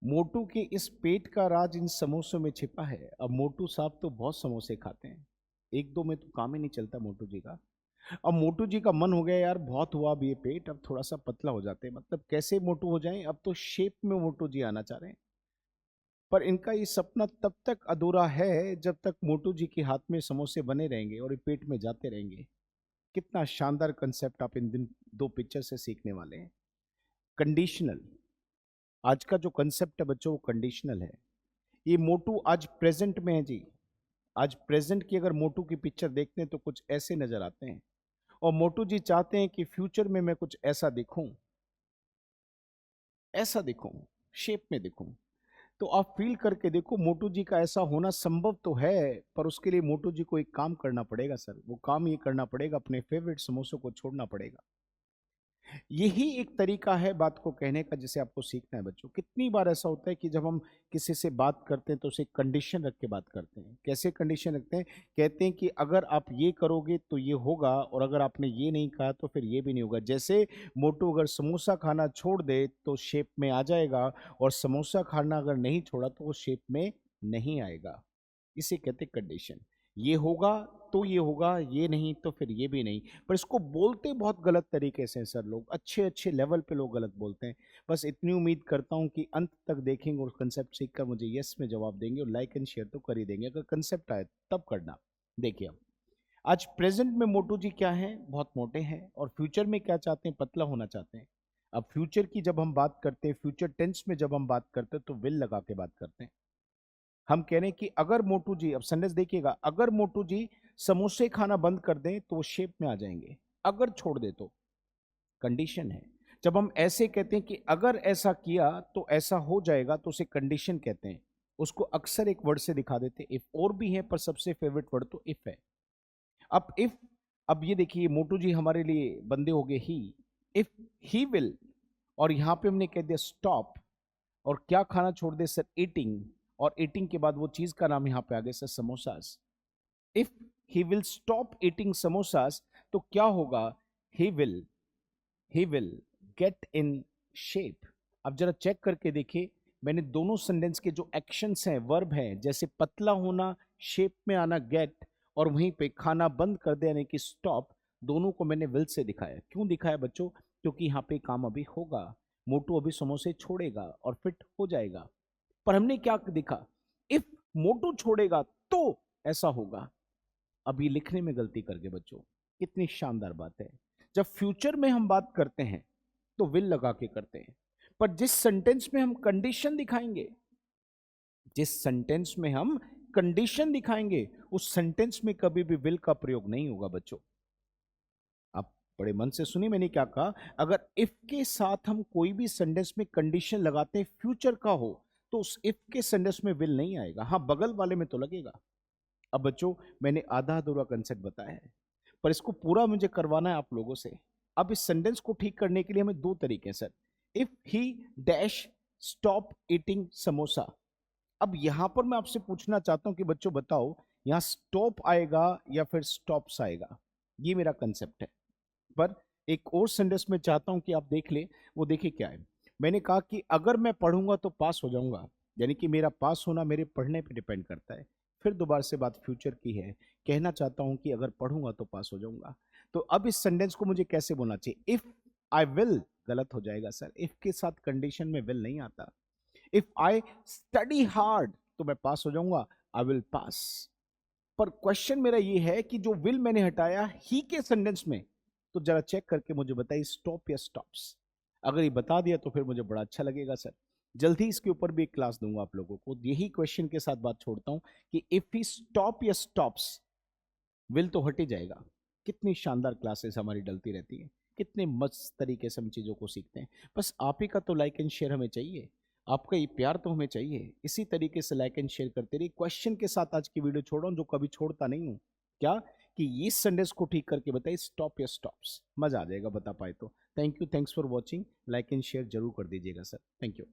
मोटू के इस पेट का राज इन समोसों में छिपा है। अब मोटू साहब तो बहुत समोसे खाते हैं, एक दो में तो काम ही नहीं चलता मोटू जी का। अब मोटू जी का मन हो गया यार बहुत हुआ अब ये पेट, अब थोड़ा सा पतला हो जाते हैं। मतलब कैसे मोटू हो जाएं, अब तो शेप में मोटू जी आना चाह रहे हैं। पर इनका ये सपना तब तक अधूरा है जब तक मोटू जी के हाथ में समोसे बने रहेंगे और ये पेट में जाते रहेंगे। कितना शानदार कंसेप्ट आप इन दिन दो पिक्चर से सीखने वाले हैं। कंडीशनल, आज का जो कंसेप्ट है बच्चों वो कंडीशनल है। ये मोटू आज प्रेजेंट में है जी। आज प्रेजेंट की अगर मोटू की पिक्चर देखते हैं तो कुछ ऐसे नजर आते हैं, और मोटू जी चाहते हैं कि फ्यूचर में मैं कुछ ऐसा दिखूं, ऐसा दिखूं, शेप में दिखूं। तो आप फील करके देखो, मोटू जी का ऐसा होना संभव तो है, पर उसके लिए मोटू जी को एक काम करना पड़ेगा सर। वो काम ये करना पड़ेगा, अपने फेवरेट समोसों को छोड़ना पड़ेगा। यही एक तरीका है बात को कहने का जिसे आपको सीखना है बच्चों। कितनी बार ऐसा होता है कि जब हम किसी से बात करते हैं तो उसे कंडीशन रख के बात करते हैं। कैसे कंडीशन रखते हैं? कहते हैं कि अगर आप ये करोगे तो ये होगा, और अगर आपने ये नहीं कहा तो फिर ये भी नहीं होगा। जैसे मोटू अगर समोसा खाना छोड़ दे तो शेप में आ जाएगा, और समोसा खाना अगर नहीं छोड़ा तो वो शेप में नहीं आएगा। इसे कहते हैं कंडीशन। ये होगा तो ये होगा, ये नहीं तो फिर ये भी नहीं। पर इसको बोलते बहुत गलत तरीके से हैं सर लोग, अच्छे अच्छे लेवल पे लोग गलत बोलते हैं। बस इतनी उम्मीद करता हूँ कि अंत तक देखेंगे और कंसेप्ट सीख कर मुझे यस में जवाब देंगे, और लाइक एंड शेयर तो कर ही देंगे। अगर कंसेप्ट आए तब करना। देखिए अब आज प्रेजेंट में मोटू जी क्या है, बहुत मोटे हैं, और फ्यूचर में क्या चाहते हैं, पतला होना चाहते हैं। अब फ्यूचर की जब हम बात करते हैं, फ्यूचर टेंस में जब हम बात करते हैं तो विल लगा के बात करते हैं। हम कह रहे हैं कि अगर मोटू जी, अब सेंटेंस देखिएगा, अगर मोटू जी समोसे खाना बंद कर दें तो वो शेप में आ जाएंगे। अगर छोड़ दे तो कंडीशन है। जब हम ऐसे कहते हैं कि अगर ऐसा किया तो ऐसा हो जाएगा, तो उसे कंडीशन कहते हैं। उसको अक्सर एक वर्ड से दिखा देते हैं, इफ। और भी है पर सबसे फेवरेट वर्ड तो इफ है। अब इफ, अब ये देखिए मोटू जी हमारे लिए बंदे हो गए ही। इफ ही विल, और यहां पे हमने कह दिया स्टॉप, और क्या खाना छोड़ दे सर, ईटिंग। और ईटिंग के बाद वो चीज का नाम यहां पे आ गया sir, samosas. If he will stop eating samosas तो क्या होगा, he will, he will get in shape. अब जरा चेक करके देखिए, मैंने दोनों सेंटेंस के जो एक्शंस हैं, वर्ब हैं, जैसे पतला होना, शेप में आना गेट, और वहीं पे खाना बंद कर दे यानी कि स्टॉप, दोनों को मैंने विल से दिखाया। क्यों दिखाया बच्चों? क्योंकि यहाँ पे काम अभी होगा। मोटू अभी समोसे छोड़ेगा और फिट हो जाएगा। पर हमने क्या देखा, इफ मोटू छोड़ेगा तो ऐसा होगा। अब ये लिखने में गलती कर गए बच्चों। कितनी शानदार बात है। जब फ्यूचर में हम बात करते हैं तो विल लगा के करते हैं, पर जिस सेंटेंस में हम कंडीशन दिखाएंगे, जिस सेंटेंस में हम कंडीशन दिखाएंगे, उस सेंटेंस में कभी भी विल का प्रयोग नहीं होगा बच्चों। आप बड़े मन से सुनिए मैंने क्या कहा। अगर इफ के साथ हम कोई भी सेंटेंस में कंडीशन लगाते हैं फ्यूचर का हो, तो उस इफ के सेंटेंस में विल नहीं आएगा। हाँ, बगल वाले में तो लगेगा। अब बच्चों मैंने आधा अधूरा कंसेप्ट बताया है, पर इसको पूरा मुझे करवाना है आप लोगों से। अब इस सेंटेंस को ठीक करने के लिए हमें दो तरीके हैं sir. If he dash stop eating samosa. अब यहां पर मैं आपसे पूछना चाहता हूं कि बच्चों बताओ, यहां स्टॉप आएगा या फिर स्टॉप्स आएगा? ये मेरा कंसेप्ट है। पर एक और सेंटेंस में चाहता हूं कि आप देख ले, वो देखिए क्या है। मैंने कहा कि अगर मैं पढ़ूंगा तो पास हो जाऊंगा, यानी कि मेरा पास होना मेरे पढ़ने पे डिपेंड करता है। फिर दोबारा से बात फ्यूचर की है, कहना चाहता हूं कि अगर पढ़ूंगा तो पास हो जाऊंगा। तो अब इस सेंटेंस को मुझे कैसे बोलना चाहिए? इफ आई विल गलत हो जाएगा सर, इफ के साथ कंडीशन में विल नहीं आता। इफ आई स्टडी हार्ड तो मैं पास हो जाऊंगा, आई विल पास। पर क्वेश्चन मेरा ये है कि जो विल मैंने हटाया ही के सेंटेंस में, तो जरा चेक करके मुझे बताइए स्टॉप या स्टॉप्स। अगर ये बता दिया तो फिर मुझे बड़ा अच्छा लगेगा सर। जल्दी इसके ऊपर भी एक क्लास दूंगा आप लोगों को। यही क्वेश्चन के साथ बात छोड़ता हूं कि इफ ही स्टॉप या स्टॉप्स, विल तो हट ही जाएगा। कितनी शानदार क्लासेस हमारी डलती रहती है, कितने मस्त तरीके से हम चीज़ों को सीखते हैं। बस आप ही का तो लाइक एंड शेयर हमें चाहिए, आपका ये प्यार तो हमें चाहिए। इसी तरीके से लाइक एंड शेयर करते रहिए। क्वेश्चन के साथ आज की वीडियो छोड़ रहा हूँ जो कभी छोड़ता नहीं हूँ। क्या? कि इस संडेस को ठीक करके बताइए स्टॉप या स्टॉप्स। मजा आ जाएगा बता पाए तो। Thank you, thanks for watching. Like and share जरूर कर दीजिएगा सर। Thank you.